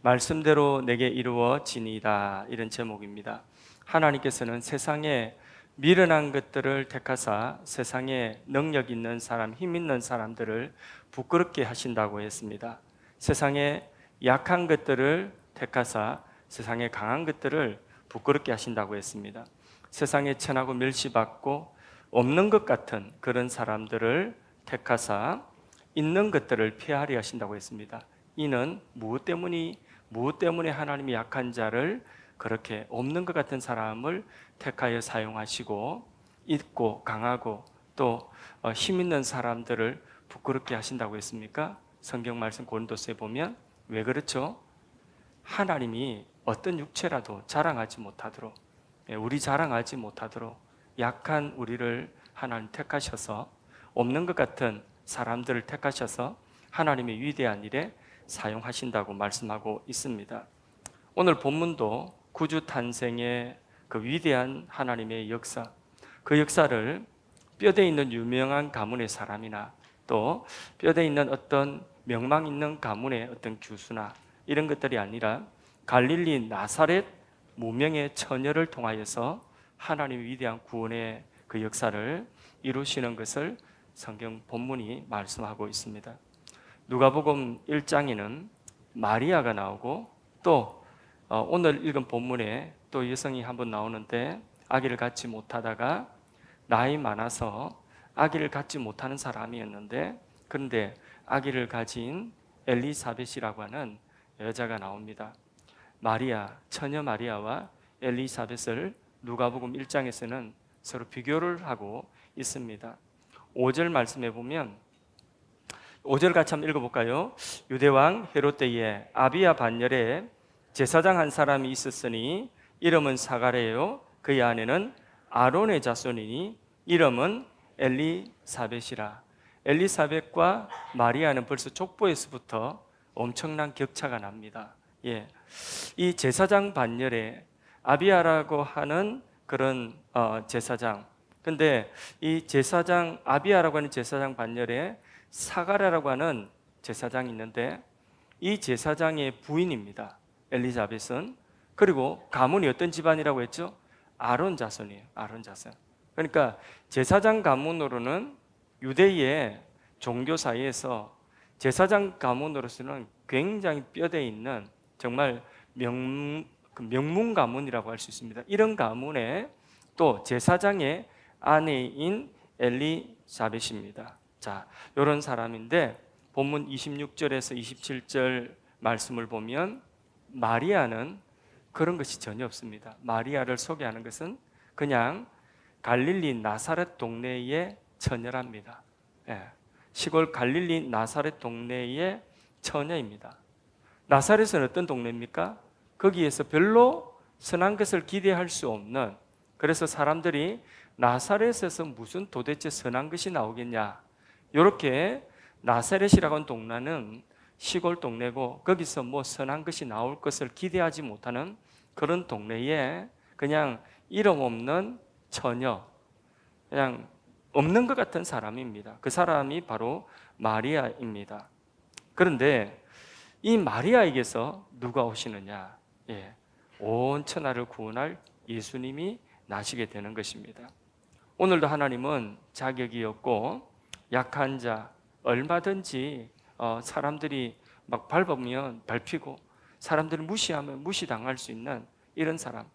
말씀대로 내게 이루어지니이다, 이런 제목입니다. 하나님께서는 세상에 미련한 것들을 택하사 세상에 능력 있는 사람, 힘 있는 사람들을 부끄럽게 하신다고 했습니다. 세상에 약한 것들을 택하사 세상에 강한 것들을 부끄럽게 하신다고 했습니다. 세상에 천하고 멸시받고 없는 것 같은 그런 사람들을 택하사 있는 것들을 폐하려 하신다고 했습니다. 이는 무엇 때문에 하나님이 약한 자를, 그렇게 없는 것 같은 사람을 택하여 사용하시고 있고 강하고 또 힘 있는 사람들을 부끄럽게 하신다고 했습니까? 성경 말씀 고린도서에 보면 왜 그렇죠? 하나님이 어떤 육체라도 자랑하지 못하도록, 우리 자랑하지 못하도록 약한 우리를 하나님 택하셔서 없는 것 같은 사람들을 택하셔서 하나님의 위대한 일에 사용하신다고 말씀하고 있습니다. 오늘 본문도 구주 탄생의 그 위대한 하나님의 역사, 그 역사를 뼈대 있는 유명한 가문의 사람이나 또 뼈대 있는 어떤 명망 있는 가문의 어떤 교수나 이런 것들이 아니라 갈릴리 나사렛 무명의 처녀를 통하여서 하나님의 위대한 구원의 그 역사를 이루시는 것을 성경 본문이 말씀하고 있습니다. 누가복음 1장에는 마리아가 나오고 또 오늘 읽은 본문에 또 여성이 한번 나오는데 아기를 갖지 못하다가 나이 많아서 아기를 갖지 못하는 사람이었는데, 그런데 아기를 가진 엘리사벳이라고 하는 여자가 나옵니다. 마리아, 처녀 마리아와 엘리사벳을 누가복음 1장에서는 서로 비교를 하고 있습니다. 5절 말씀해 보면 5절 같이 한번 읽어볼까요? 유대왕 헤롯 때에 아비야 반열에 제사장 한 사람이 있었으니 이름은 사가랴요, 그의 아내는 아론의 자손이니 이름은 엘리사벳이라. 엘리사벳과 마리아는 벌써 족보에서부터 엄청난 격차가 납니다. 이 제사장 반열에 아비야라고 하는 그런 제사장, 근데 이 제사장 아비야라고 하는 제사장 반열에 사가랴라고 하는 제사장이 있는데 이 제사장의 부인입니다. 엘리사벳은. 그리고 가문이 어떤 집안이라고 했죠? 아론 자손이에요. 아론 자손. 그러니까 제사장 가문으로는 유대의 종교 사이에서 제사장 가문으로서는 굉장히 뼈대 있는 정말 명문 가문이라고 할 수 있습니다. 이런 가문에 또 제사장의 아내인 엘리사벳입니다. 자, 이런 사람인데 본문 26절에서 27절 말씀을 보면 마리아는 그런 것이 전혀 없습니다. 마리아를 소개하는 것은 그냥 갈릴리 나사렛 동네의 처녀랍니다. 시골 갈릴리 나사렛 동네의 처녀입니다. 나사렛은 어떤 동네입니까? 거기에서 별로 선한 것을 기대할 수 없는, 그래서 사람들이 나사렛에서 무슨 도대체 선한 것이 나오겠냐, 이렇게 나사렛이라고 하는 동네는 시골 동네고 거기서 뭐 선한 것이 나올 것을 기대하지 못하는 그런 동네에 그냥 이름 없는 처녀, 그냥 없는 것 같은 사람입니다. 그 사람이 바로 마리아입니다. 그런데 이 마리아에게서 누가 오시느냐? 온 천하를 구원할 예수님이 나시게 되는 것입니다. 오늘도 하나님은 자격이 없고 약한 자, 얼마든지 사람들이 막 밟으면 밟히고 사람들을 무시하면 무시당할 수 있는 이런 사람,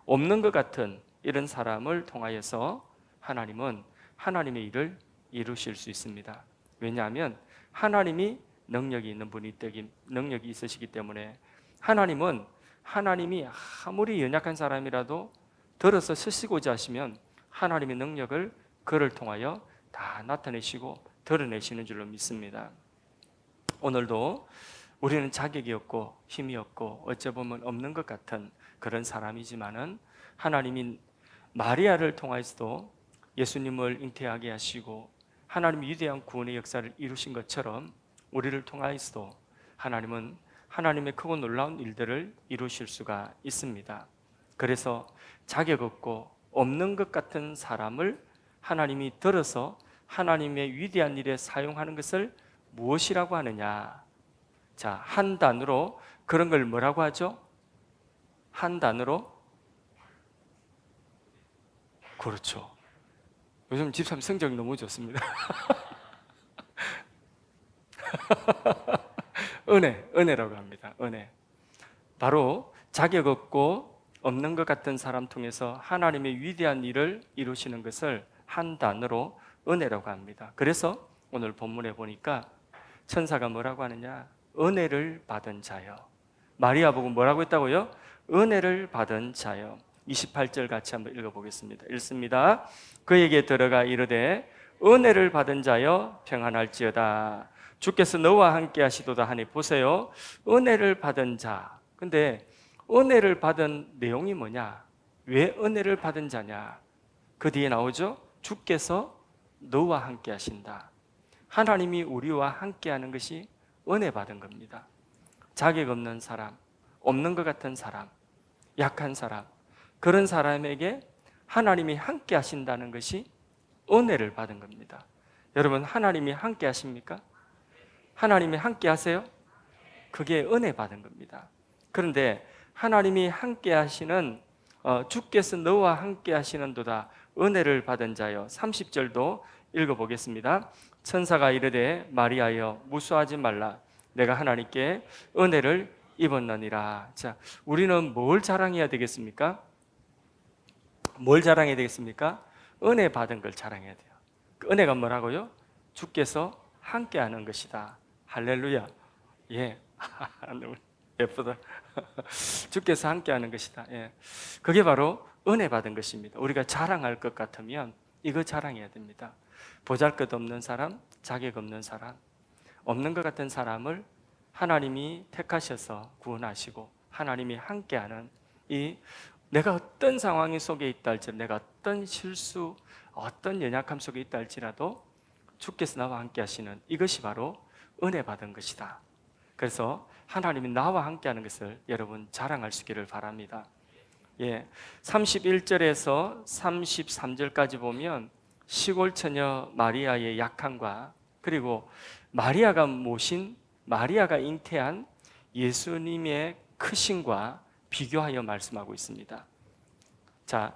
없는 것 같은 이런 사람을 통하여서 하나님은 하나님의 일을 이루실 수 있습니다. 왜냐하면 하나님이 능력이 있으시기 때문에. 하나님은 하나님이 아무리 연약한 사람이라도 들어서 쓰시고자 하시면 하나님의 능력을 그를 통하여 다 나타내시고 드러내시는 줄로 믿습니다. 오늘도 우리는 자격이 없고 힘이 없고 어찌 보면 없는 것 같은 그런 사람이지만은 하나님이 마리아를 통하여서도 예수님을 잉태하게 하시고 하나님의 위대한 구원의 역사를 이루신 것처럼 우리를 통하여서도 하나님은 하나님의 크고 놀라운 일들을 이루실 수가 있습니다. 그래서 자격 없고 없는 것 같은 사람을 하나님이 들어서 하나님의 위대한 일에 사용하는 것을 무엇이라고 하느냐? 자, 한 단어로 그런 걸 뭐라고 하죠? 한 단어로? 그렇죠. 요즘 집사님 성적이 너무 좋습니다. 은혜라고 합니다. 은혜. 바로 자격 없고 없는 것 같은 사람 통해서 하나님의 위대한 일을 이루시는 것을 한 단어로 은혜라고 합니다. 그래서 오늘 본문에 보니까 천사가 뭐라고 하느냐? 은혜를 받은 자여. 마리아 보고 뭐라고 했다고요? 은혜를 받은 자여. 28절 같이 한번 읽어보겠습니다. 읽습니다. 그에게 들어가 이르되 은혜를 받은 자여 평안할지어다. 주께서 너와 함께 하시도다 하니 보세요. 은혜를 받은 자. 근데 은혜를 받은 내용이 뭐냐? 왜 은혜를 받은 자냐? 그 뒤에 나오죠? 주께서 너와 함께 하신다. 하나님이 우리와 함께 하는 것이 은혜 받은 겁니다. 자격 없는 사람, 없는 것 같은 사람, 약한 사람, 그런 사람에게 하나님이 함께 하신다는 것이 은혜를 받은 겁니다. 여러분, 하나님이 함께 하십니까? 하나님이 함께 하세요? 그게 은혜 받은 겁니다. 그런데 하나님이 함께 하시는 주께서 너와 함께 하시는도다 은혜를 받은 자여. 30절도 읽어보겠습니다. 천사가 이르되 마리아여 무수하지 말라. 내가 하나님께 은혜를 입었느니라. 자, 우리는 뭘 자랑해야 되겠습니까? 뭘 자랑해야 되겠습니까? 은혜 받은 걸 자랑해야 돼요. 그 은혜가 뭐라고요? 주께서 함께하는 것이다. 할렐루야. 예, 너무 예쁘다. 주께서 함께하는 것이다. 예, 그게 바로 은혜 받은 것입니다. 우리가 자랑할 것 같으면 이거 자랑해야 됩니다. 보잘것없는 사람, 자격 없는 사람, 없는 것 같은 사람을 하나님이 택하셔서 구원하시고 하나님이 함께하는 이 내가 어떤 상황 속에 있다 할지라도, 내가 어떤 실수, 어떤 연약함 속에 있다 할지라도 주께서 나와 함께 하시는 이것이 바로 은혜 받은 것이다. 그래서 하나님이 나와 함께 하는 것을 여러분 자랑할 수 있기를 바랍니다. 예, 31절에서 33절까지 보면 시골 처녀 마리아의 약함과 그리고 마리아가 모신, 마리아가 잉태한 예수님의 크심과 비교하여 말씀하고 있습니다. 자,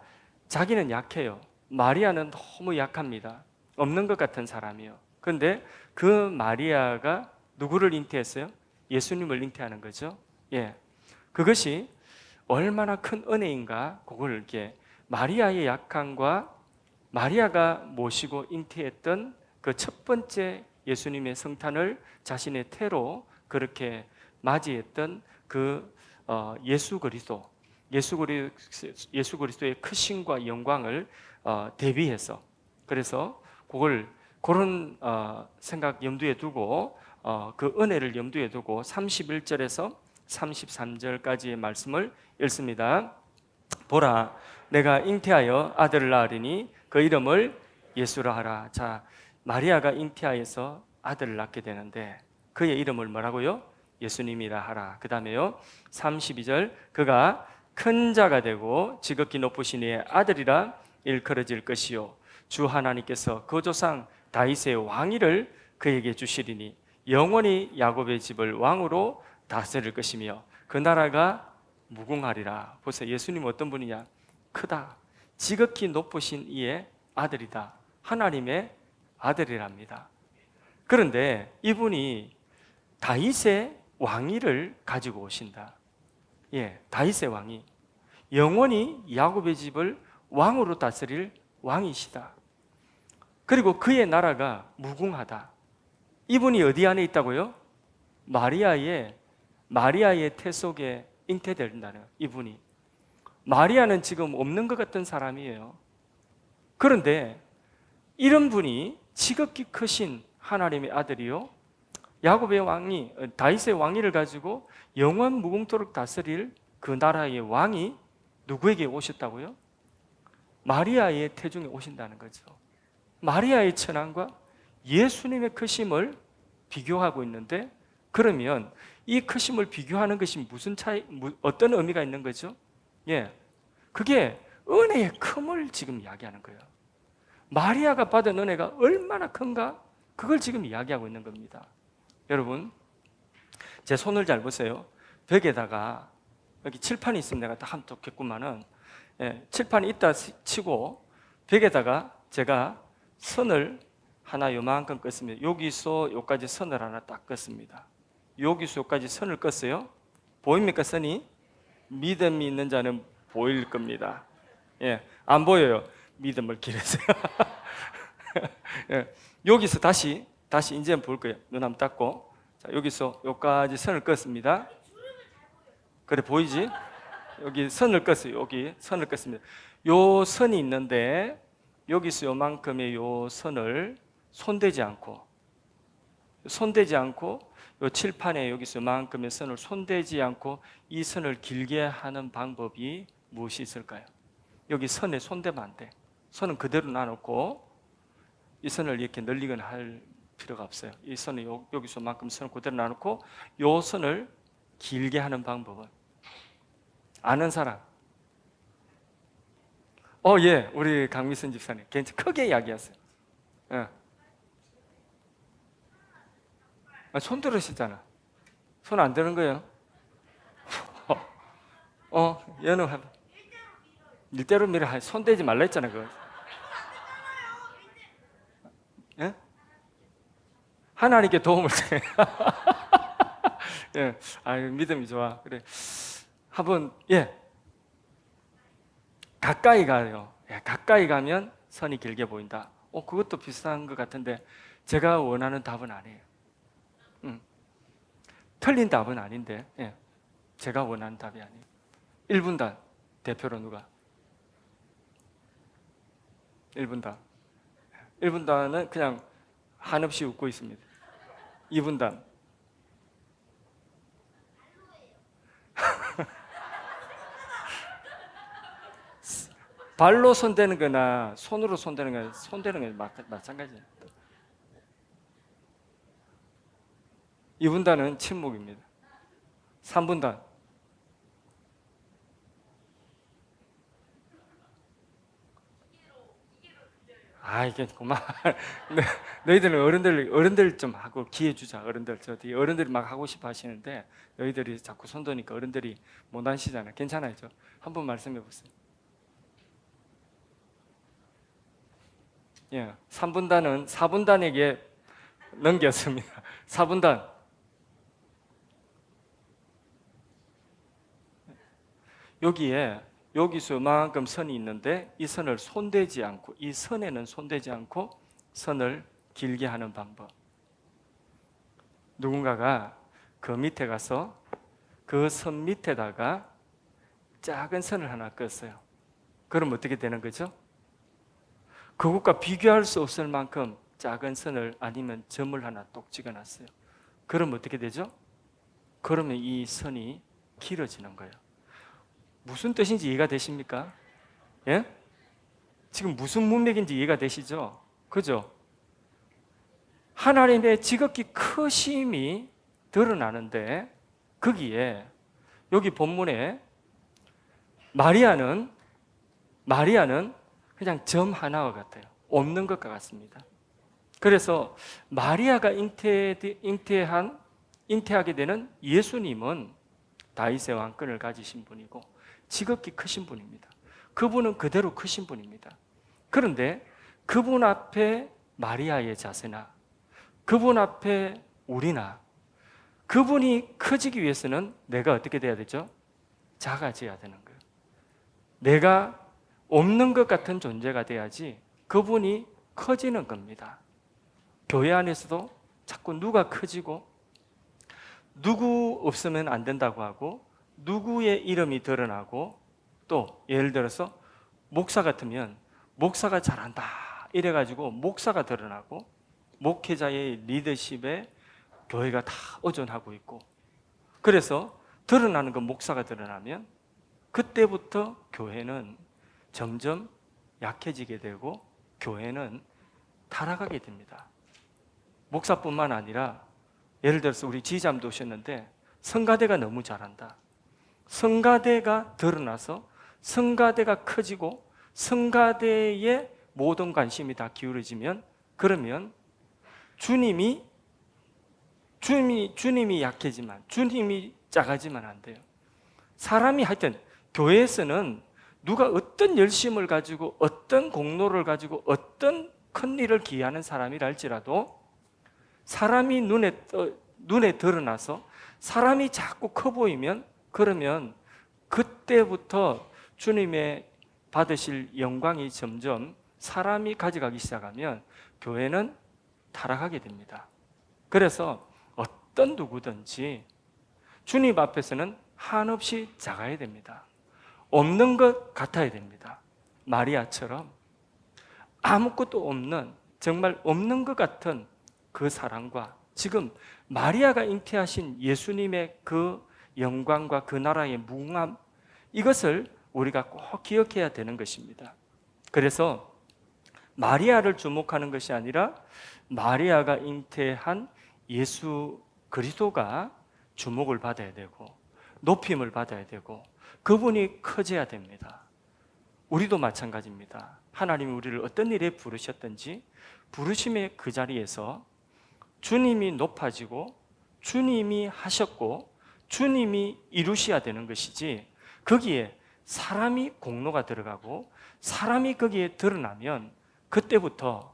자기는 약해요. 마리아는 너무 약합니다. 없는 것 같은 사람이요. 그런데 그 마리아가 누구를 잉태했어요? 예수님을 잉태하는 거죠. 예, 그것이 얼마나 큰 은혜인가. 그걸 이렇게 마리아의 약함과 마리아가 모시고 잉태했던 그 첫 번째 예수님의 성탄을 자신의 태로 그렇게 맞이했던 그 예수 그리스도의 크심과 영광을 대비해서, 그래서 그런 생각 염두에 두고 그 은혜를 염두에 두고 31절에서 33절까지의 말씀을 읽습니다. 보라, 내가 잉태하여 아들을 낳으리니 그 이름을 예수라 하라. 자, 마리아가 잉태하여서 아들을 낳게 되는데 그의 이름을 뭐라고요? 예수님이라 하라. 그 다음에요 32절, 그가 큰 자가 되고 지극히 높으신 이의 아들이라 일컬어질 것이요 주 하나님께서 그 조상 다윗의 왕위를 그에게 주시리니 영원히 야곱의 집을 왕으로 다스릴 것이며 그 나라가 무궁하리라. 보세요, 예수님 어떤 분이냐? 크다, 지극히 높으신 이의 아들이다, 하나님의 아들이랍니다. 그런데 이분이 다윗의 왕위를 가지고 오신다. 예, 다윗의 왕위, 영원히 야곱의 집을 왕으로 다스릴 왕이시다. 그리고 그의 나라가 무궁하다. 이분이 어디 안에 있다고요? 마리아의 태 속에 잉태된다는 이분이. 마리아는 지금 없는 것 같은 사람이에요. 그런데 이런 분이 지극히 크신 하나님의 아들이요 야곱의 왕이, 다윗의 왕위를 가지고 영원 무궁토록 다스릴 그 나라의 왕이 누구에게 오셨다고요? 마리아의 태중에 오신다는 거죠. 마리아의 천한과 예수님의 크심을 비교하고 있는데, 그러면 이 크심을 비교하는 것이 무슨 어떤 의미가 있는 거죠? 예, 그게 은혜의 큼을 지금 이야기하는 거예요. 마리아가 받은 은혜가 얼마나 큰가? 그걸 지금 이야기하고 있는 겁니다. 여러분, 제 손을 잘 보세요. 벽에다가 여기 칠판이 있으면 내가 딱 하면 좋겠구만은, 칠판이 있다 치고 벽에다가 제가 선을 하나 요만큼 껐습니다. 여기서 여기까지 선을 하나 딱 껐습니다. 여기서 여기까지 선을 껐어요. 보입니까? 선이? 믿음이 있는 자는 보일 겁니다. 안 보여요. 믿음을 기르세요. 여기서 다시 이제 볼 거예요. 눈 한번 닫고, 자, 여기서 여기까지 선을 껐습니다. 그래 보이지? 여기 선을 껐어요. 여기 선을 껐습니다. 요 선이 있는데 여기서 요만큼의 요 선을 손대지 않고 요 칠판에 여기서 요만큼의 선을 손대지 않고 이 선을 길게 하는 방법이 무엇이 있을까요? 여기 선에 손대면 안 돼. 선은 그대로 놔놓고 이 선을 이렇게 늘리거나 할 필요가 없어요. 이 선을 여기서 만큼 선을 그대로 놔놓고 요 선을 길게 하는 방법은 아는 사람? 예, 우리 강미선 집사님 괜찮 크게 이야기하세요. 손 들으시잖아. 손 안 드는 거예요? 얘는 해봐. 일대로 밀어. 손 대지 말라 했잖아 그거. 예? 하나님께 도움을 줘. 믿음이 좋아. 그래. 한번 가까이 가요. 가까이 가면 선이 길게 보인다. 그것도 비슷한 것 같은데 제가 원하는 답은 아니에요. 틀린 답은 아닌데 제가 원하는 답이 아니에요. 1분단 대표로 누가? 1분단. 1분단은 그냥 한없이 웃고 있습니다. 2분단. 발로 손대는 거나 손으로 손대는 거 마찬가지예요. 2분단은 침묵입니다. 3분단. 이게 그만. 너희들은 어른들 좀 하고 기회 주자. 어른들 어른들이 막 하고 싶어 하시는데 너희들이 자꾸 손드니까 어른들이 못 하시잖아요. 괜찮아요. 한번 말씀해 보세요. 3분단은 4분단에게 넘겼습니다. 4분단. 여기서 이만큼 선이 있는데 이 선을 손대지 않고 이 선에는 손대지 않고 선을 길게 하는 방법. 누군가가 그 밑에 가서 그 선 밑에다가 작은 선을 하나 껐어요. 그럼 어떻게 되는 거죠? 그것과 비교할 수 없을 만큼 작은 선을 아니면 점을 하나 똑 찍어놨어요. 그럼 어떻게 되죠? 그러면 이 선이 길어지는 거예요. 무슨 뜻인지 이해가 되십니까? 지금 무슨 문맥인지 이해가 되시죠? 그죠? 하나님의 지극히 크심이 드러나는데 거기에 여기 본문에 마리아는 그냥 점 하나와 같아요. 없는 것과 같습니다. 그래서 마리아가 잉태하게 되는 예수님은 다윗의 왕권을 가지신 분이고 지극히 크신 분입니다. 그분은 그대로 크신 분입니다. 그런데 그분 앞에 마리아의 자세나 그분 앞에 우리나 그분이 커지기 위해서는 내가 어떻게 돼야 되죠? 작아져야 되는 거예요. 내가 없는 것 같은 존재가 돼야지 그분이 커지는 겁니다. 교회 안에서도 자꾸 누가 커지고 누구 없으면 안 된다고 하고 누구의 이름이 드러나고 또 예를 들어서 목사 같으면 목사가 잘한다 이래가지고 목사가 드러나고 목회자의 리더십에 교회가 다 의존하고 있고 그래서 드러나는 건 목사가 드러나면 그때부터 교회는 점점 약해지게 되고 교회는 타락하게 됩니다. 목사뿐만 아니라 예를 들어서 우리 지휘자님도 오셨는데 성가대가 너무 잘한다. 성가대가 드러나서 성가대가 커지고 성가대에 모든 관심이 다 기울어지면 그러면 주님이 약해지만 주님이 작아지면 안 돼요. 사람이 하여튼 교회에서는 누가 어떤 열심을 가지고 어떤 공로를 가지고 어떤 큰 일을 기하는 사람이라 할지라도 사람이 눈에 드러나서 사람이 자꾸 커 보이면 그러면 그때부터 주님의 받으실 영광이 점점 사람이 가져가기 시작하면 교회는 타락하게 됩니다. 그래서 어떤 누구든지 주님 앞에서는 한없이 작아야 됩니다. 없는 것 같아야 됩니다. 마리아처럼 아무것도 없는, 정말 없는 것 같은 그 사랑과 지금 마리아가 잉태하신 예수님의 그 영광과 그 나라의 무궁함, 이것을 우리가 꼭 기억해야 되는 것입니다. 그래서 마리아를 주목하는 것이 아니라 마리아가 잉태한 예수 그리스도가 주목을 받아야 되고 높임을 받아야 되고 그분이 커져야 됩니다. 우리도 마찬가지입니다. 하나님이 우리를 어떤 일에 부르셨든지 부르심의 그 자리에서 주님이 높아지고 주님이 하셨고 주님이 이루셔야 되는 것이지, 거기에 사람이 공로가 들어가고 사람이 거기에 드러나면 그때부터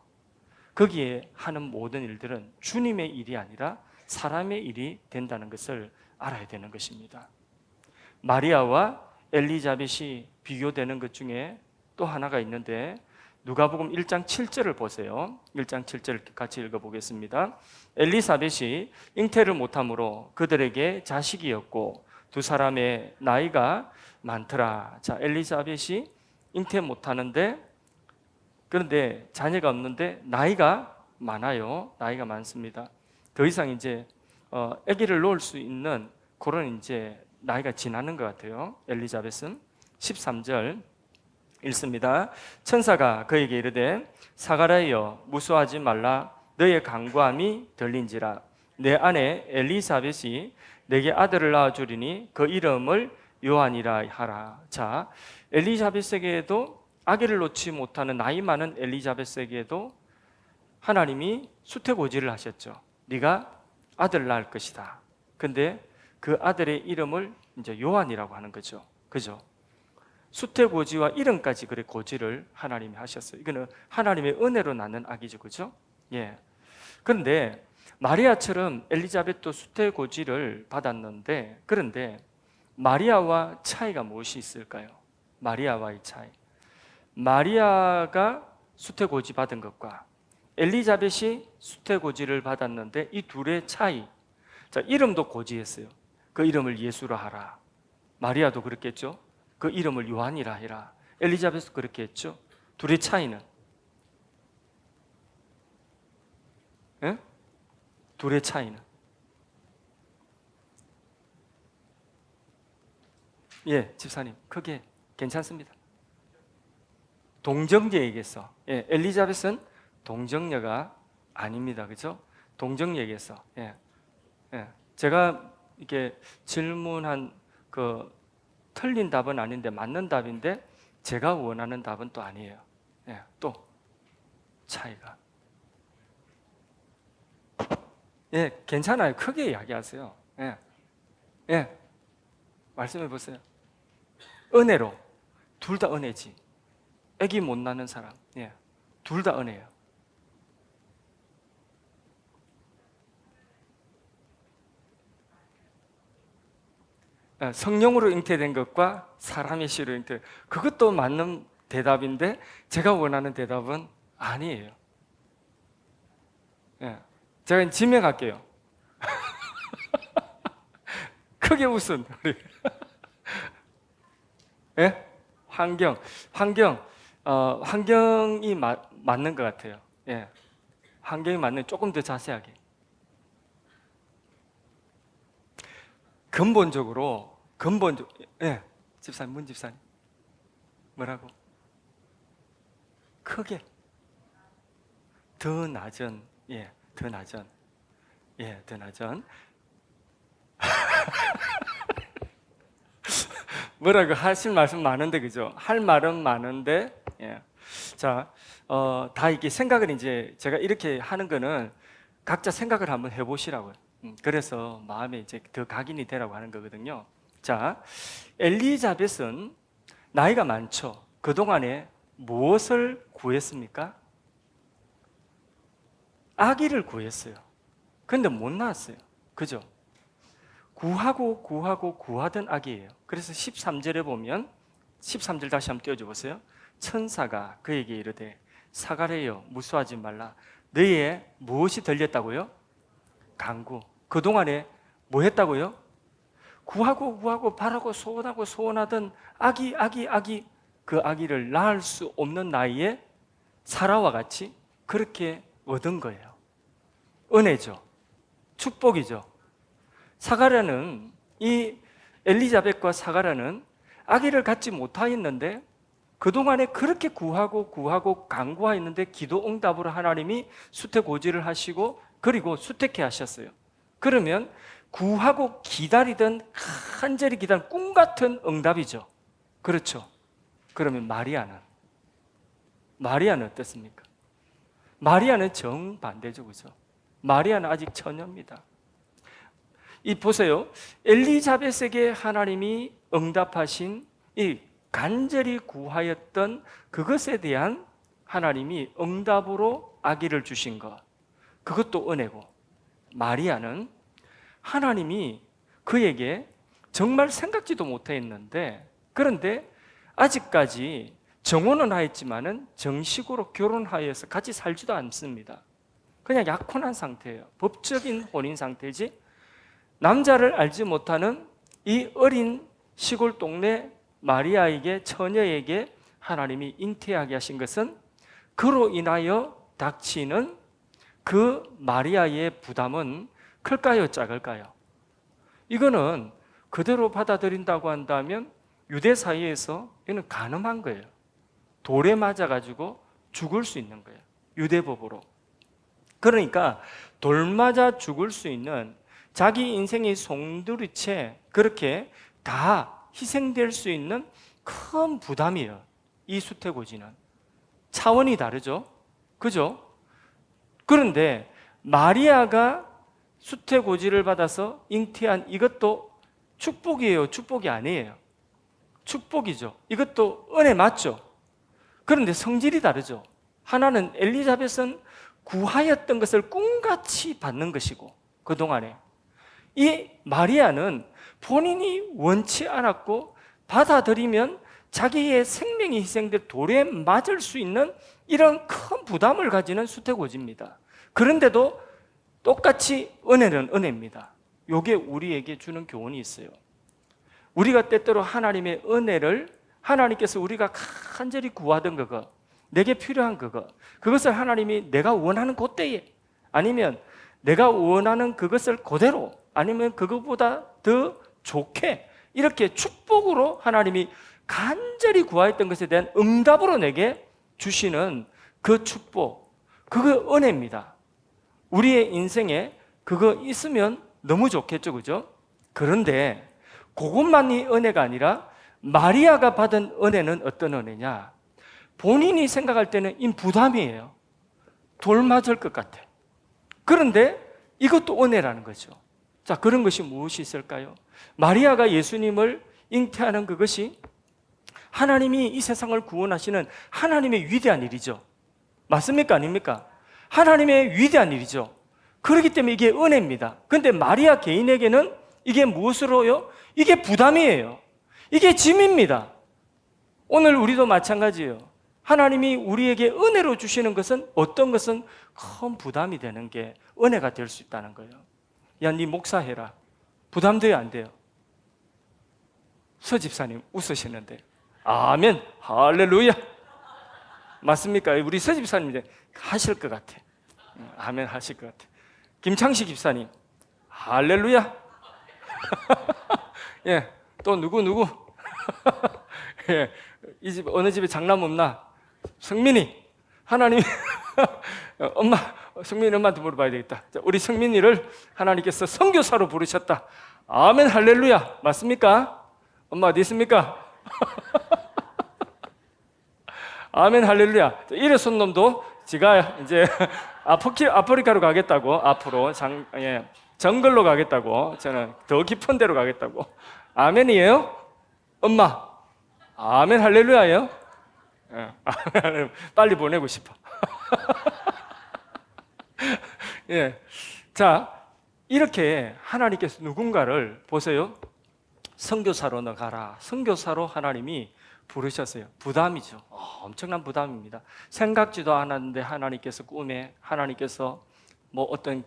거기에 하는 모든 일들은 주님의 일이 아니라 사람의 일이 된다는 것을 알아야 되는 것입니다. 마리아와 엘리자벳이 비교되는 것 중에 또 하나가 있는데 누가복음 1장 7절을 보세요. 1장 7절 같이 읽어보겠습니다. 엘리사벳이 잉태를 못함으로 그들에게 자식이었고 두 사람의 나이가 많더라. 자, 엘리사벳이 잉태 못하는데, 그런데 자녀가 없는데 나이가 많아요. 나이가 많습니다. 더 이상 이제 아기를 놓을 수 있는 그런 이제 나이가 지나는 것 같아요. 엘리자벳은 13절 읽습니다. 천사가 그에게 이르되 사가랴여 무수하지 말라, 너의 간구함이 들린지라. 내 아내 엘리사벳이 내게 아들을 낳아주리니 그 이름을 요한이라 하라. 자, 엘리사벳에게도 아기를 놓지 못하는 나이 많은 엘리자벳에게도 하나님이 수태고지를 하셨죠. 네가 아들을 낳을 것이다. 근데 그 아들의 이름을 이제 요한이라고 하는 거죠. 그죠? 수태고지와 이름까지 그래 고지를 하나님이 하셨어요. 이거는 하나님의 은혜로 낳는 아기죠. 그죠? 예. 그런데 마리아처럼 엘리자벳도 수태고지를 받았는데, 그런데 마리아와 차이가 무엇이 있을까요? 마리아와의 차이. 마리아가 수태고지 받은 것과 엘리자벳이 수태고지를 받았는데 이 둘의 차이. 자, 이름도 고지했어요. 그 이름을 예수라 하라. 마리아도 그렇겠죠? 그 이름을 요한이라 해라. 엘리자벳도 그렇게 했죠? 둘의 차이는? 예? 둘의 차이는? 예, 집사님, 크게 괜찮습니다. 동정녀에게서, 예, 엘리자벳은 동정녀가 아닙니다. 그죠? 동정녀에게서, 예, 예. 제가 이렇게 질문한 그 틀린 답은 아닌데 맞는 답인데 제가 원하는 답은 또 아니에요. 예, 또 차이가. 예, 괜찮아요. 크게 이야기하세요. 예, 예, 말씀해 보세요. 은혜로, 둘 다 은혜지. 아기 못 낳는 사람, 예, 둘 다 은혜예요. 성령으로 잉태된 것과 사람의 씨로 잉태, 그것도 맞는 대답인데 제가 원하는 대답은 아니에요. 예. 제가 지명할게요. 크게 웃은 우리. 예? 환경이 맞는 것 같아요. 예. 환경이 맞는, 조금 더 자세하게. 근본적으로, 예, 집사님, 문 집사님, 뭐라고? 크게, 더 낮은, 예, 더 낮은, 예, 더 낮은. 뭐라고 하실 말씀 많은데, 그죠? 할 말은 많은데, 예. 자, 다 이게 생각을 이제 제가 이렇게 하는 거는 각자 생각을 한번 해보시라고요. 그래서 마음에 이제 더 각인이 되라고 하는 거거든요. 자, 엘리자벳은 나이가 많죠. 그동안에 무엇을 구했습니까? 아기를 구했어요. 근데 못 낳았어요. 그죠? 구하던 아기예요. 그래서 13절에 보면 13절 다시 한번 띄워줘 보세요. 천사가 그에게 이르되 사가랴여 무수하지 말라. 너희의 무엇이 들렸다고요? 간구. 그동안에 뭐 했다고요? 구하고 바라고 소원하던 아기 그 아기를 낳을 수 없는 나이에 사라와 같이 그렇게 얻은 거예요. 은혜죠. 축복이죠. 사가랴는 이 엘리자벳과 사가랴는 아기를 갖지 못하였는데 그동안에 그렇게 구하고 간구하였는데 기도 응답으로 하나님이 수태고지를 하시고 그리고 수태케 하셨어요. 그러면 구하고 기다리던 간절히 기다린 꿈 같은 응답이죠. 그렇죠. 그러면 마리아는 어떻습니까? 마리아는 정반대죠. 그죠? 마리아는 아직 처녀입니다. 이 보세요. 엘리자벳에게 하나님이 응답하신 이 간절히 구하였던 그것에 대한 하나님이 응답으로 아기를 주신 것, 그것도 은혜고, 마리아는 하나님이 그에게 정말 생각지도 못했는데, 그런데 아직까지 정혼은 하였지만은 정식으로 결혼하여서 같이 살지도 않습니다. 그냥 약혼한 상태예요. 법적인 혼인 상태지. 남자를 알지 못하는 이 어린 시골 동네 마리아에게, 처녀에게 하나님이 잉태하게 하신 것은 그로 인하여 닥치는 그 마리아의 부담은 클까요, 작을까요? 이거는 그대로 받아들인다고 한다면 유대 사회에서 이는 간음한 거예요. 돌에 맞아가지고 죽을 수 있는 거예요. 유대법으로. 그러니까 돌 맞아 죽을 수 있는, 자기 인생의 송두리째 그렇게 다 희생될 수 있는 큰 부담이에요. 이 수태고지는 차원이 다르죠. 그죠? 그런데 마리아가 수태고지를 받아서 잉태한 이것도 축복이에요, 축복이 아니에요? 축복이죠. 이것도 은혜 맞죠? 그런데 성질이 다르죠. 하나는 엘리자벳은 구하였던 것을 꿈같이 받는 것이고, 그동안에 이 마리아는 본인이 원치 않았고 받아들이면 자기의 생명이 희생될 돌에 맞을 수 있는 이런 큰 부담을 가지는 수태고지입니다. 그런데도 똑같이 은혜는 은혜입니다. 이게 우리에게 주는 교훈이 있어요. 우리가 때때로 하나님의 은혜를, 하나님께서 우리가 간절히 구하던 그거, 내게 필요한 그것을 하나님이 내가 원하는 그때에, 아니면 내가 원하는 그것을 그대로, 아니면 그것보다 더 좋게, 이렇게 축복으로 하나님이 간절히 구하였던 것에 대한 응답으로 내게 주시는 그 축복, 그거 은혜입니다. 우리의 인생에 그거 있으면 너무 좋겠죠, 그죠? 그런데 그것만이 은혜가 아니라 마리아가 받은 은혜는 어떤 은혜냐? 본인이 생각할 때는 이 부담이에요. 돌 맞을 것 같아. 그런데 이것도 은혜라는 거죠. 자, 그런 것이 무엇이 있을까요? 마리아가 예수님을 잉태하는 그것이 하나님이 이 세상을 구원하시는 하나님의 위대한 일이죠. 맞습니까? 아닙니까? 하나님의 위대한 일이죠. 그렇기 때문에 이게 은혜입니다. 그런데 마리아 개인에게는 이게 무엇으로요? 이게 부담이에요. 이게 짐입니다. 오늘 우리도 마찬가지예요. 하나님이 우리에게 은혜로 주시는 것은, 어떤 것은 큰 부담이 되는 게 은혜가 될 수 있다는 거예요. 야, 네 목사해라. 부담돼요, 안 돼요? 서 집사님 웃으시는데. 아멘, 할렐루야. 맞습니까? 우리 서 집사님 하실 것 같아. 아멘 하실 것 같아. 김창식 집사님, 할렐루야. 예, 또 누구? 예, 이 집 어느 집에 장남 없나? 성민이, 하나님, 엄마, 성민이 엄마한테 물어봐야 되겠다. 자, 우리 성민이를 하나님께서 선교사로 부르셨다. 아멘, 할렐루야. 맞습니까? 엄마 어디 있습니까? 아멘, 할렐루야. 이래선 놈도 제가 이제 아프리카로 가겠다고 앞으로 정글로 가겠다고. 저는 더 깊은 데로 가겠다고. 아멘이에요? 엄마 아멘 할렐루야예요? 예. 빨리 보내고 싶어. 예. 자, 이렇게 하나님께서 누군가를 보세요. 선교사로 나가라. 선교사로 하나님이 부르셨어요. 부담이죠. 엄청난 부담입니다. 생각지도 않았는데 하나님께서 꿈에 하나님께서 뭐 어떤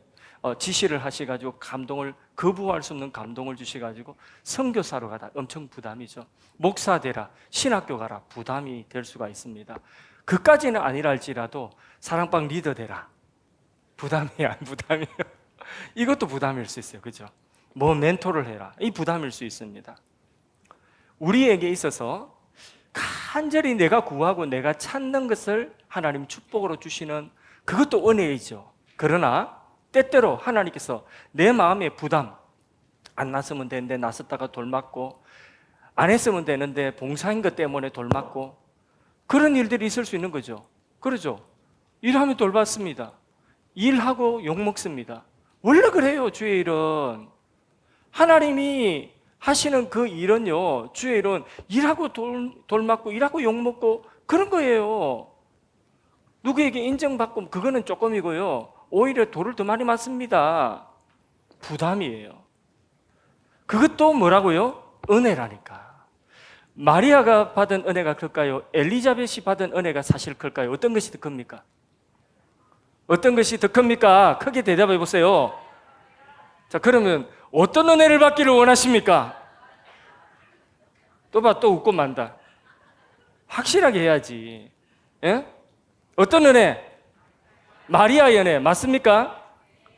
지시를 하셔가지고 감동을 거부할 수 없는 감동을 주셔가지고 선교사로 가다. 엄청 부담이죠. 목사 되라, 신학교 가라. 부담이 될 수가 있습니다. 그까지는 아니라 할지라도 사랑방 리더 되라. 부담이야, 부담이에요. 이것도 부담일 수 있어요. 그죠? 뭐 멘토를 해라. 이 부담일 수 있습니다. 우리에게 있어서 간절히 내가 구하고 내가 찾는 것을 하나님 축복으로 주시는 그것도 은혜이죠. 그러나 때때로 하나님께서 내 마음에 부담, 안 났으면 되는데 났었다가 돌 맞고, 안 했으면 되는데 봉사인 것 때문에 돌 맞고, 그런 일들이 있을 수 있는 거죠. 그러죠? 일하면 돌 받습니다. 일하고 욕 먹습니다. 원래 그래요. 주의 일은 하나님이 하시는 그 일은요, 주의 일은 일하고 돌 맞고 일하고 욕 먹고 그런 거예요. 누구에게 인정받고 그거는 조금이고요, 오히려 돌을 더 많이 맞습니다. 부담이에요. 그것도 뭐라고요? 은혜라니까. 마리아가 받은 은혜가 클까요? 엘리자벳이 받은 은혜가 사실 클까요? 어떤 것이 더 큽니까? 어떤 것이 더 큽니까? 크게 대답해 보세요. 자, 그러면 어떤 은혜를 받기를 원하십니까? 또 웃고 만다. 확실하게 해야지. 예? 어떤 은혜? 마리아의 은혜 맞습니까?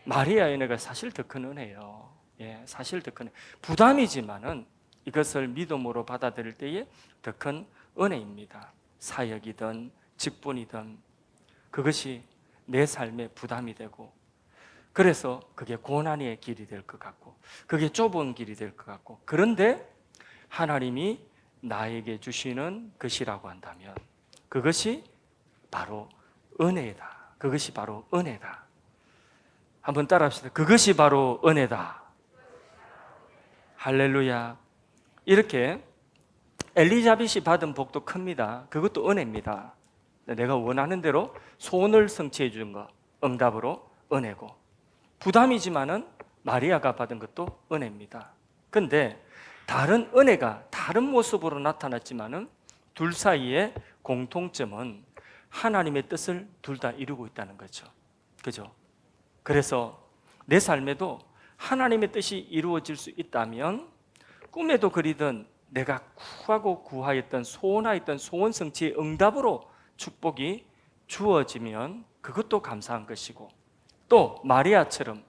마리아의 은혜가 사실 더 큰 은혜예요. 예, 사실 더 큰 부담이지만은 이것을 믿음으로 받아들일 때에 더 큰 은혜입니다. 사역이든 직분이든 그것이 내 삶의 부담이 되고, 그래서 그게 고난의 길이 될 것 같고, 그게 좁은 길이 될 것 같고, 그런데 하나님이 나에게 주시는 것이라고 한다면 그것이 바로 은혜다. 그것이 바로 은혜다. 한번 따라합시다. 그것이 바로 은혜다. 할렐루야. 이렇게 엘리자벳이 받은 복도 큽니다. 그것도 은혜입니다. 내가 원하는 대로 소원을 성취해 준 것, 응답으로 은혜고, 부담이지만은 마리아가 받은 것도 은혜입니다. 근데 다른 은혜가 다른 모습으로 나타났지만은 둘 사이의 공통점은 하나님의 뜻을 둘 다 이루고 있다는 거죠. 그죠? 그래서 내 삶에도 하나님의 뜻이 이루어질 수 있다면 꿈에도 그리던 내가 구하고 구하였던 소원하였던 소원 성취의 응답으로 축복이 주어지면 그것도 감사한 것이고, 또 마리아처럼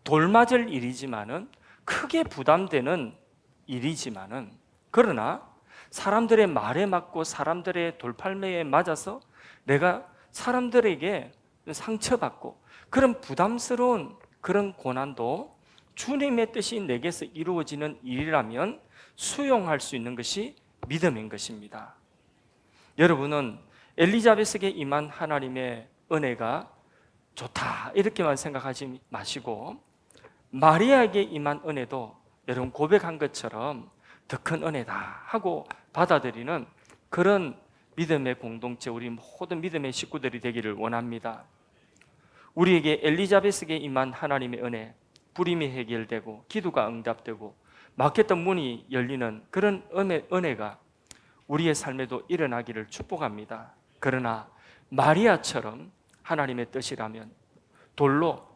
돌맞을 일이지만은 크게 부담되는 일이지만은, 그러나 사람들의 말에 맞고 사람들의 돌팔매에 맞아서 내가 사람들에게 상처받고 그런 부담스러운 그런 고난도 주님의 뜻이 내게서 이루어지는 일이라면 수용할 수 있는 것이 믿음인 것입니다. 여러분은 엘리자벳에게 임한 하나님의 은혜가 좋다 이렇게만 생각하지 마시고, 마리아에게 임한 은혜도 여러분 고백한 것처럼 더 큰 은혜다 하고 받아들이는 그런 믿음의 공동체, 우리 모든 믿음의 식구들이 되기를 원합니다. 우리에게 엘리자벳에게 임한 하나님의 은혜, 불임이 해결되고 기도가 응답되고 막혔던 문이 열리는 그런 은혜가 우리의 삶에도 일어나기를 축복합니다. 그러나 마리아처럼 하나님의 뜻이라면 돌로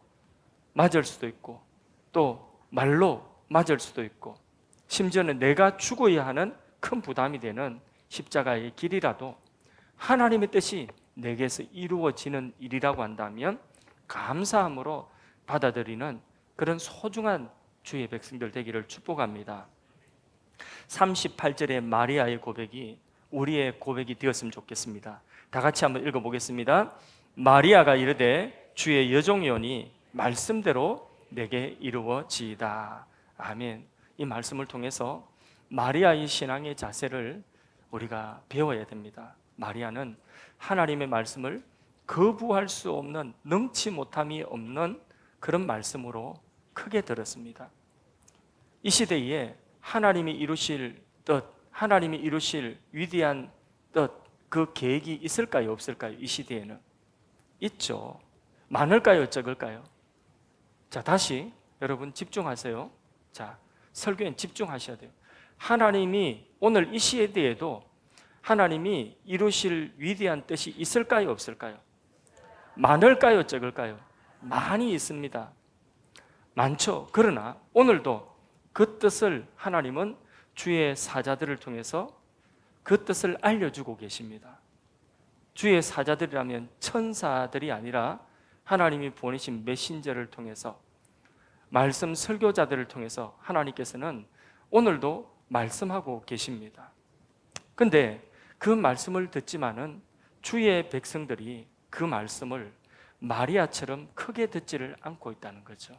맞을 수도 있고, 또 말로 맞을 수도 있고, 심지어는 내가 죽어야 하는 큰 부담이 되는 십자가의 길이라도 하나님의 뜻이 내게서 이루어지는 일이라고 한다면 감사함으로 받아들이는 그런 소중한 주의 백성들 되기를 축복합니다. 38절의 마리아의 고백이 우리의 고백이 되었으면 좋겠습니다. 다 같이 한번 읽어보겠습니다. 마리아가 이르되 주의 여종이오니 말씀대로 내게 이루어지이다. 아멘. 이 말씀을 통해서 마리아의 신앙의 자세를 우리가 배워야 됩니다. 마리아는 하나님의 말씀을 거부할 수 없는, 능치 못함이 없는 그런 말씀으로 크게 들었습니다. 이 시대에 하나님이 이루실 뜻, 하나님이 이루실 위대한 뜻, 그 계획이 있을까요? 없을까요? 이 시대에는 있죠. 많을까요? 적을까요? 자, 다시 여러분 집중하세요. 자, 설교엔 집중하셔야 돼요. 하나님이 오늘 이 시대에도 하나님이 이루실 위대한 뜻이 있을까요? 없을까요? 많을까요? 적을까요? 많이 있습니다. 많죠. 그러나 오늘도 그 뜻을 하나님은 주의 사자들을 통해서 그 뜻을 알려주고 계십니다. 주의 사자들이라면 천사들이 아니라 하나님이 보내신 메신저를 통해서, 말씀 설교자들을 통해서 하나님께서는 오늘도 말씀하고 계십니다. 근데 그 말씀을 듣지만은 주의 백성들이 그 말씀을 마리아처럼 크게 듣지를 않고 있다는 거죠.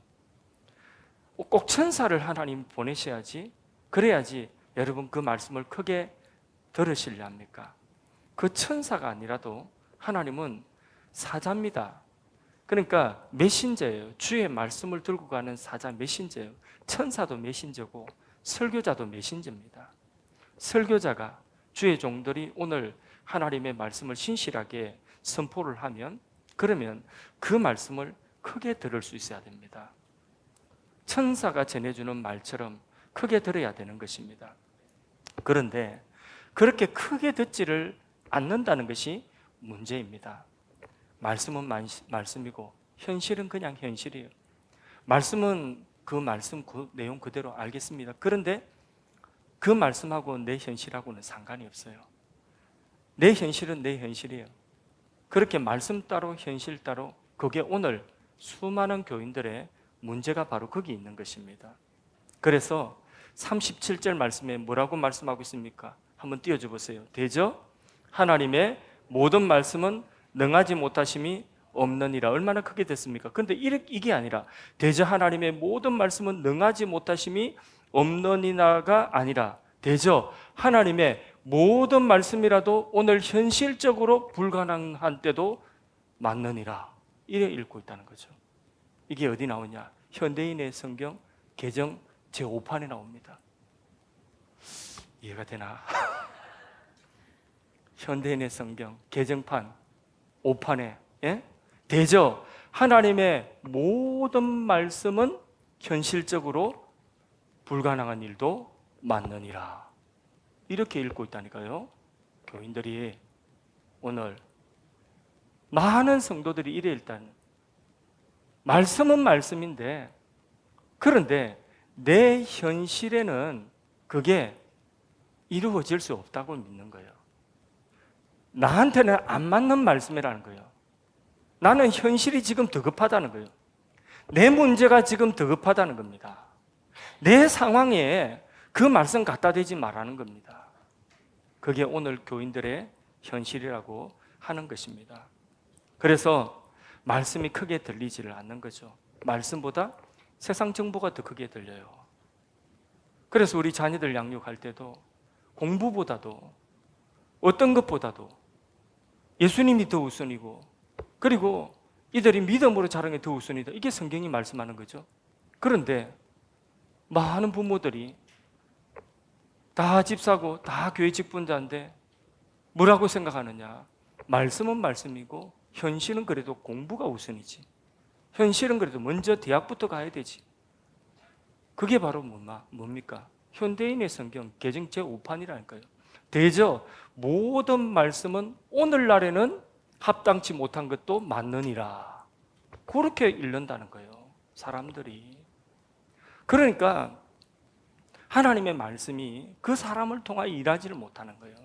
꼭 천사를 하나님 보내셔야지, 그래야지 여러분 그 말씀을 크게 들으시려 합니까? 그 천사가 아니라도 하나님은 사자입니다. 그러니까 메신저예요. 주의 말씀을 들고 가는 사자, 메신저예요. 천사도 메신저고 설교자도 메신저입니다. 설교자가, 주의 종들이 오늘 하나님의 말씀을 신실하게 선포를 하면, 그러면 그 말씀을 크게 들을 수 있어야 됩니다. 천사가 전해주는 말처럼 크게 들어야 되는 것입니다. 그런데 그렇게 크게 듣지를 않는다는 것이 문제입니다. 말씀은 말씀이고 현실은 그냥 현실이에요. 말씀은 그 말씀 그 내용 그대로 알겠습니다. 그런데 그 말씀하고 내 현실하고는 상관이 없어요. 내 현실은 내 현실이에요. 그렇게 말씀 따로 현실 따로, 그게 오늘 수많은 교인들의 문제가 바로 거기 있는 것입니다. 그래서 37절 말씀에 뭐라고 말씀하고 있습니까? 한번 띄워줘 보세요. 대저 하나님의 모든 말씀은 능하지 못하심이 없느니라. 얼마나 크게 됐습니까? 그런데 이게 아니라 대저 하나님의 모든 말씀은 능하지 못하심이 없느니라가 아니라 대저 하나님의 모든 말씀이라도 오늘 현실적으로 불가능한 때도 맞느니라. 이래 읽고 있다는 거죠. 이게 어디 나오냐? 현대인의 성경 개정 제5판에 나옵니다. 이해가 되나? 현대인의 성경 개정판 5판에 대저 하나님의 모든 말씀은 현실적으로 불가능한 일도 맞느니라. 이렇게 읽고 있다니까요. 교인들이 오늘 많은 성도들이 이래 일단 말씀은 말씀인데, 그런데 내 현실에는 그게 이루어질 수 없다고 믿는 거예요. 나한테는 안 맞는 말씀이라는 거예요. 나는 현실이 지금 더 급하다는 거예요. 내 문제가 지금 더 급하다는 겁니다. 내 상황에 그 말씀 갖다 대지 말라는 겁니다. 그게 오늘 교인들의 현실이라고 하는 것입니다. 그래서 말씀이 크게 들리지를 않는 거죠. 말씀보다 세상 정보가 더 크게 들려요. 그래서 우리 자녀들 양육할 때도 공부보다도 어떤 것보다도 예수님이 더 우선이고, 그리고 이들이 믿음으로 자라는 게 더 우선이다. 이게 성경이 말씀하는 거죠. 그런데 많은 부모들이 다 집사고 다 교회 직분자인데 뭐라고 생각하느냐? 말씀은 말씀이고 현실은 그래도 공부가 우선이지. 현실은 그래도 먼저 대학부터 가야 되지. 그게 바로 뭡니까? 현대인의 성경 개정 제5판이라니까요. 대저 모든 말씀은 오늘날에는 합당치 못한 것도 맞느니라. 그렇게 읽는다는 거예요, 사람들이. 그러니까 하나님의 말씀이 그 사람을 통하여 일하지를 못하는 거예요.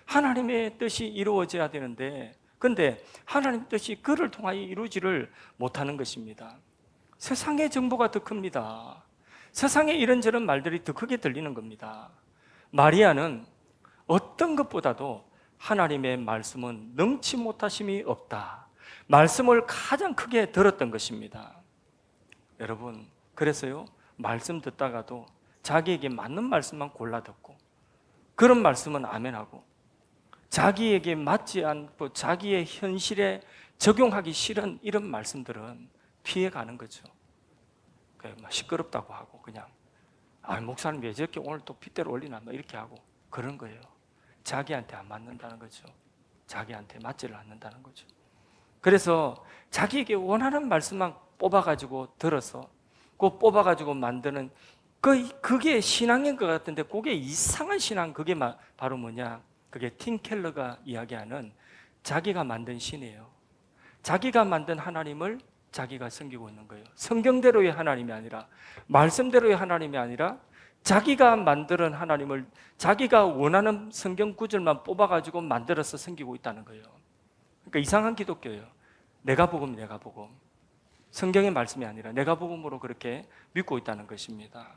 하나님의 뜻이 이루어져야 되는데, 근데 하나님의 뜻이 그를 통하여 이루지를 못하는 것입니다. 세상의 정보가 더 큽니다. 세상에 이런저런 말들이 더 크게 들리는 겁니다. 마리아는 어떤 것보다도 하나님의 말씀은 능치 못하심이 없다. 말씀을 가장 크게 들었던 것입니다. 여러분, 그래서요, 말씀 듣다가도 자기에게 맞는 말씀만 골라 듣고, 그런 말씀은 아멘하고, 자기에게 맞지 않고 자기의 현실에 적용하기 싫은 이런 말씀들은 피해가는 거죠. 막 시끄럽다고 하고 그냥 목사님 왜 저렇게 오늘 또 핏대로 올리나 뭐 이렇게 하고 그런 거예요. 자기한테 안 맞는다는 거죠. 자기한테 맞지를 않는다는 거죠. 그래서 자기에게 원하는 말씀만 뽑아가지고 들어서 그 뽑아가지고 만드는 그게 신앙인 것 같은데 그게 이상한 신앙. 그게 바로 뭐냐, 그게 팀 켈러가 이야기하는 자기가 만든 신이에요. 자기가 만든 하나님을 자기가 섬기고 있는 거예요. 성경대로의 하나님이 아니라, 말씀대로의 하나님이 아니라 자기가 만드는 하나님을 자기가 원하는 성경 구절만 뽑아가지고 만들어서 섬기고 있다는 거예요. 그러니까 이상한 기독교예요. 내가 복음, 내가 복음. 성경의 말씀이 아니라 내가 복음으로 그렇게 믿고 있다는 것입니다.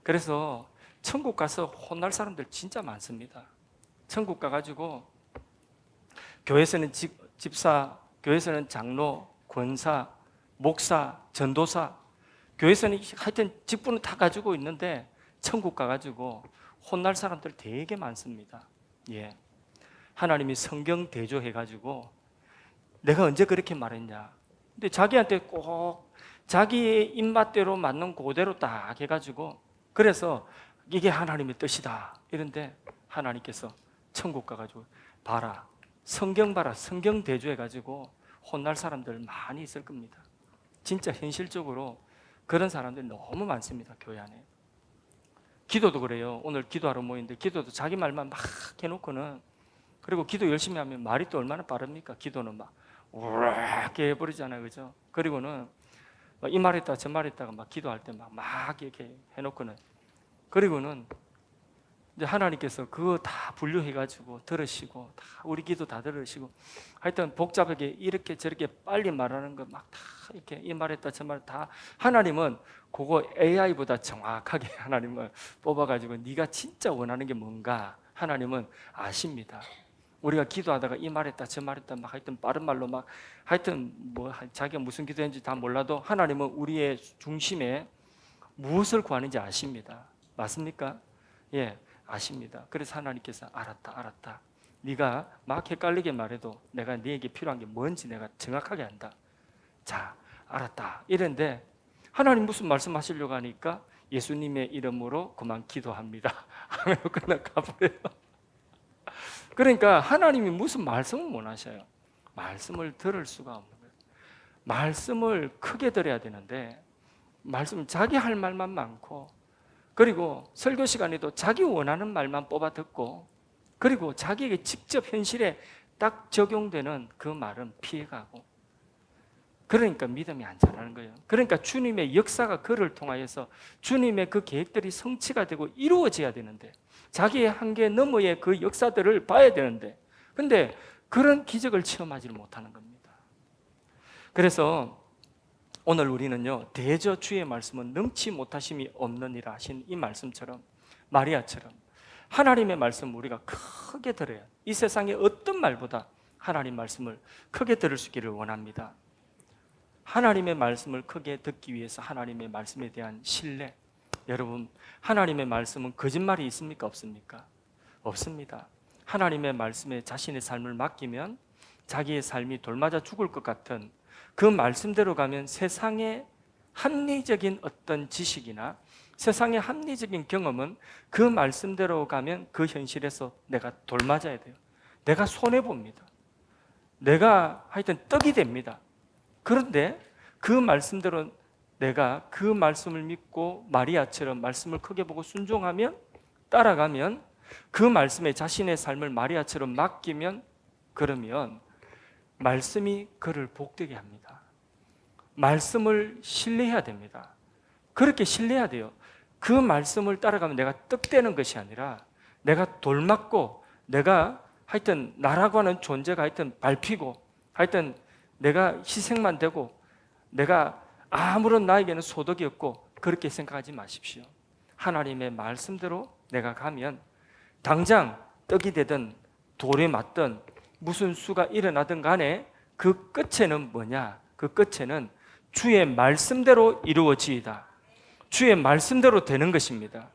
그래서 천국 가서 혼날 사람들 진짜 많습니다. 천국 가가지고 교회에서는 집사, 교회에서는 장로, 권사, 목사, 전도사, 교회에서는 하여튼 직분을 다 가지고 있는데 천국 가가지고 혼날 사람들 되게 많습니다. 예. 하나님이 성경 대조해가지고 내가 언제 그렇게 말했냐. 근데 자기한테 꼭 자기의 입맛대로 맞는 그대로 딱 해가지고 그래서 이게 하나님의 뜻이다 이런데 하나님께서 천국 가가지고 봐라, 성경 봐라, 성경 대조해가지고 혼날 사람들 많이 있을 겁니다. 진짜 현실적으로 그런 사람들이 너무 많습니다. 교회 안에. 기도도 그래요. 오늘 기도하러 모이는데 기도도 자기 말만 막 해놓고는, 그리고 기도 열심히 하면 말이 또 얼마나 빠릅니까? 기도는 막 우락게 해버리잖아요, 그죠? 그리고는 이 말했다가 저 말했다가 막 기도할 때 막 이렇게 해놓고는, 그리고는 이제 하나님께서 그거 다 분류해가지고 들으시고 다 우리 기도 다 들으시고 하여튼 복잡하게 이렇게 저렇게 빨리 말하는 거 막 다 이렇게 이 말했다 저 말 다 하나님은 그거 AI보다 정확하게 하나님을 뽑아가지고 네가 진짜 원하는 게 뭔가 하나님은 아십니다. 우리가 기도하다가 이 말했다 저 말했다 막 하여튼 빠른 말로 막 하여튼 뭐 자기가 무슨 기도했는지 다 몰라도 하나님은 우리의 중심에 무엇을 구하는지 아십니다. 맞습니까? 예, 아십니다. 그래서 하나님께서 알았다. 네가 막 헷갈리게 말해도 내가 네게 필요한 게 뭔지 내가 정확하게 안다. 자, 알았다. 이랬는데 하나님 무슨 말씀하시려고 하니까 예수님의 이름으로 그만 기도합니다. 하면 끝나가버려요. 그러니까 하나님이 무슨 말씀을 못 하셔요. 말씀을 들을 수가 없는 거예요. 말씀을 크게 들어야 되는데 말씀 자기 할 말만 많고, 그리고 설교 시간에도 자기 원하는 말만 뽑아 듣고, 그리고 자기에게 직접 현실에 딱 적용되는 그 말은 피해가고, 그러니까 믿음이 안 자라는 거예요. 그러니까 주님의 역사가 그를 통하여서 주님의 그 계획들이 성취가 되고 이루어져야 되는데, 자기의 한계 너머의 그 역사들을 봐야 되는데, 근데 그런 기적을 체험하지를 못하는 겁니다. 그래서 오늘 우리는요, 대저 주의 말씀은 능치 못하심이 없느니라 하신 이 말씀처럼, 마리아처럼 하나님의 말씀 우리가 크게 들어야, 이 세상의 어떤 말보다 하나님 말씀을 크게 들을 수 있기를 원합니다. 하나님의 말씀을 크게 듣기 위해서 하나님의 말씀에 대한 신뢰. 여러분, 하나님의 말씀은 거짓말이 있습니까? 없습니까? 없습니다. 하나님의 말씀에 자신의 삶을 맡기면 자기의 삶이 돌맞아 죽을 것 같은 그 말씀대로 가면 세상의 합리적인 어떤 지식이나 세상의 합리적인 경험은 그 말씀대로 가면 그 현실에서 내가 돌맞아야 돼요. 내가 손해봅니다. 내가 하여튼 떡이 됩니다. 그런데 그 말씀대로 내가 그 말씀을 믿고 마리아처럼 말씀을 크게 보고 순종하면, 따라가면, 그 말씀에 자신의 삶을 마리아처럼 맡기면, 그러면 말씀이 그를 복되게 합니다. 말씀을 신뢰해야 됩니다. 그렇게 신뢰해야 돼요. 그 말씀을 따라가면 내가 떡되는 것이 아니라 내가 돌맞고, 내가 하여튼 나라고 하는 존재가 하여튼 밟히고, 하여튼 내가 희생만 되고, 내가 아무런 나에게는 소득이 없고, 그렇게 생각하지 마십시오. 하나님의 말씀대로 내가 가면 당장 떡이 되든 돌에 맞든 무슨 수가 일어나든 간에 그 끝에는 뭐냐? 그 끝에는 주의 말씀대로 이루어지이다. 주의 말씀대로 되는 것입니다.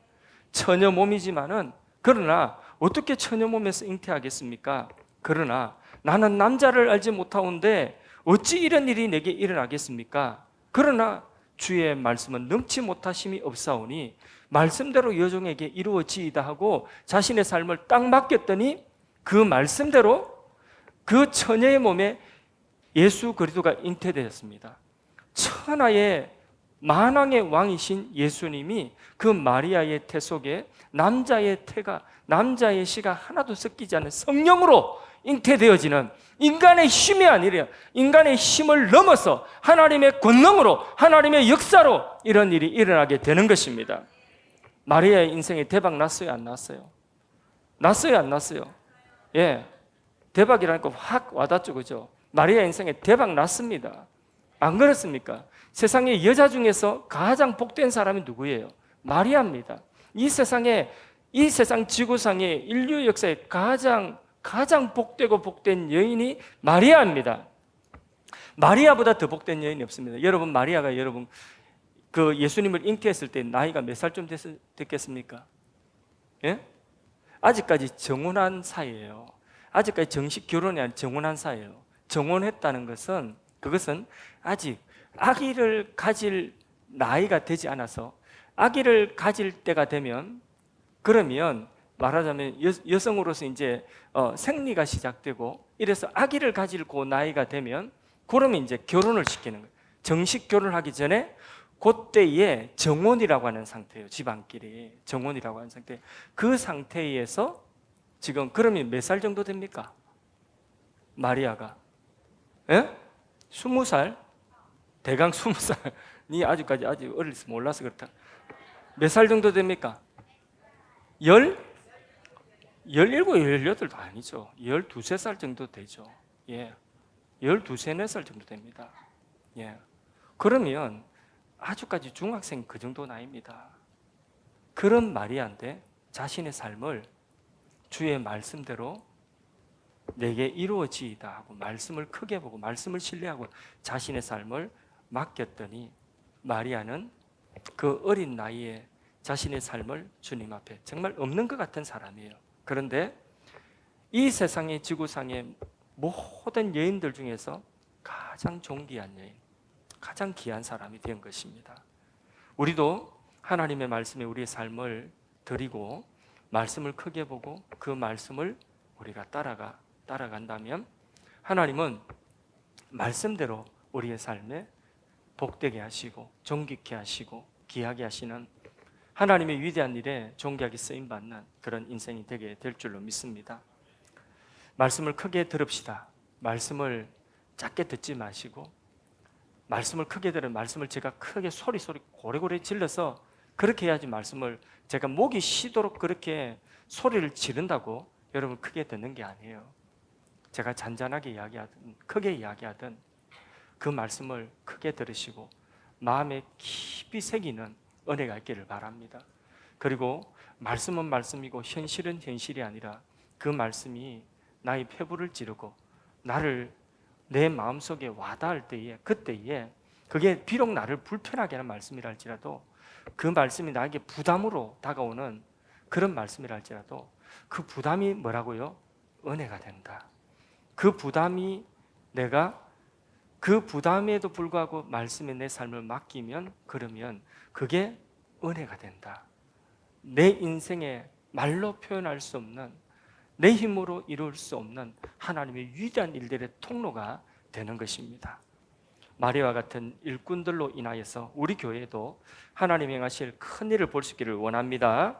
처녀 몸이지만은, 그러나 어떻게 처녀 몸에서 잉태하겠습니까? 그러나 나는 남자를 알지 못하온데 어찌 이런 일이 내게 일어나겠습니까? 그러나 주의 말씀은 넘치 못하심이 없사오니 말씀대로 여종에게 이루어지이다 하고 자신의 삶을 딱 맡겼더니 그 말씀대로 그 처녀의 몸에 예수 그리스도가 잉태되었습니다. 천하의 만왕의 왕이신 예수님이 그 마리아의 태 속에 남자의 태가, 남자의 씨가 하나도 섞이지 않은 성령으로 잉태되어지는 인간의 힘이 아니라 인간의 힘을 넘어서 하나님의 권능으로, 하나님의 역사로 이런 일이 일어나게 되는 것입니다. 마리아의 인생에 대박 났어요, 안 났어요? 났어요, 안 났어요? 예, 대박이라니까 확 와닿죠, 그죠? 마리아 인생에 대박 났습니다. 안 그렇습니까? 세상의 여자 중에서 가장 복된 사람이 누구예요? 마리아입니다. 이 세상 지구상의 인류 역사에 가장 복되고 복된 여인이 마리아입니다. 마리아보다 더 복된 여인이 없습니다. 여러분, 마리아가 여러분 그 예수님을 잉태했을 때 나이가 몇 살쯤 됐겠습니까? 예? 아직까지 정혼한 사이예요. 아직까지 정식 결혼이 아닌 정혼한 사이예요. 정혼했다는 것은 그것은 아직 아기를 가질 나이가 되지 않아서 아기를 가질 때가 되면 그러면 말하자면 여성으로서 이제 생리가 시작되고 이래서 아기를 가질 그 나이가 되면 그러면 이제 결혼을 시키는 거예요. 정식 결혼하기 전에 그때에 정혼이라고 하는 상태예요. 집안끼리 정혼이라고 하는 상태. 그 상태에서 지금 그러면 몇 살 정도 됩니까? 마리아가 20살? 대강 20살이 아직까지 아직 어릴지 몰라서 그렇다. 몇 살 정도 됩니까? 17, 18도 아니죠. 12, 13살 정도 되죠. 예. 12, 14살 정도 됩니다. 예. 그러면 아주까지 중학생 그 정도 나이입니다. 그런 마리아인데 자신의 삶을 주의 말씀대로 내게 이루어지이다 하고 말씀을 크게 보고 말씀을 신뢰하고 자신의 삶을 맡겼더니 마리아는 그 어린 나이에 자신의 삶을 주님 앞에 정말 없는 것 같은 사람이에요. 그런데 이 세상의 지구상의 모든 여인들 중에서 가장 존귀한 여인, 가장 귀한 사람이 된 것입니다. 우리도 하나님의 말씀에 우리의 삶을 드리고 말씀을 크게 보고 그 말씀을 우리가 따라간다면 하나님은 말씀대로 우리의 삶에 복되게 하시고 존귀케 하시고 귀하게 하시는 하나님의 위대한 일에 존귀하게 쓰임받는 그런 인생이 되게 될 줄로 믿습니다. 말씀을 크게 들읍시다. 말씀을 작게 듣지 마시고 말씀을 크게 들은 말씀을 제가 크게 소리 고래고래 질러서 그렇게 해야지 말씀을 제가 목이 쉬도록 그렇게 소리를 지른다고 여러분 크게 듣는 게 아니에요. 제가 잔잔하게 이야기하든 크게 이야기하든 그 말씀을 크게 들으시고 마음에 깊이 새기는 은혜가 있기를 바랍니다. 그리고 말씀은 말씀이고 현실은 현실이 아니라 그 말씀이 나의 폐부를 찌르고 나를 내 마음속에 와닿을 때에 그때에 그게 비록 나를 불편하게 하는 말씀이라 할지라도 그 말씀이 나에게 부담으로 다가오는 그런 말씀이라 할지라도 그 부담이 뭐라고요? 은혜가 된다. 그 부담이 내가 그 부담에도 불구하고 말씀에 내 삶을 맡기면 그러면 그게 은혜가 된다. 내 인생에 말로 표현할 수 없는 내 힘으로 이룰 수 없는 하나님의 위대한 일들의 통로가 되는 것입니다. 마리아와 같은 일꾼들로 인하여서 우리 교회도 하나님이 행하실 큰 일을 볼 수 있기를 원합니다.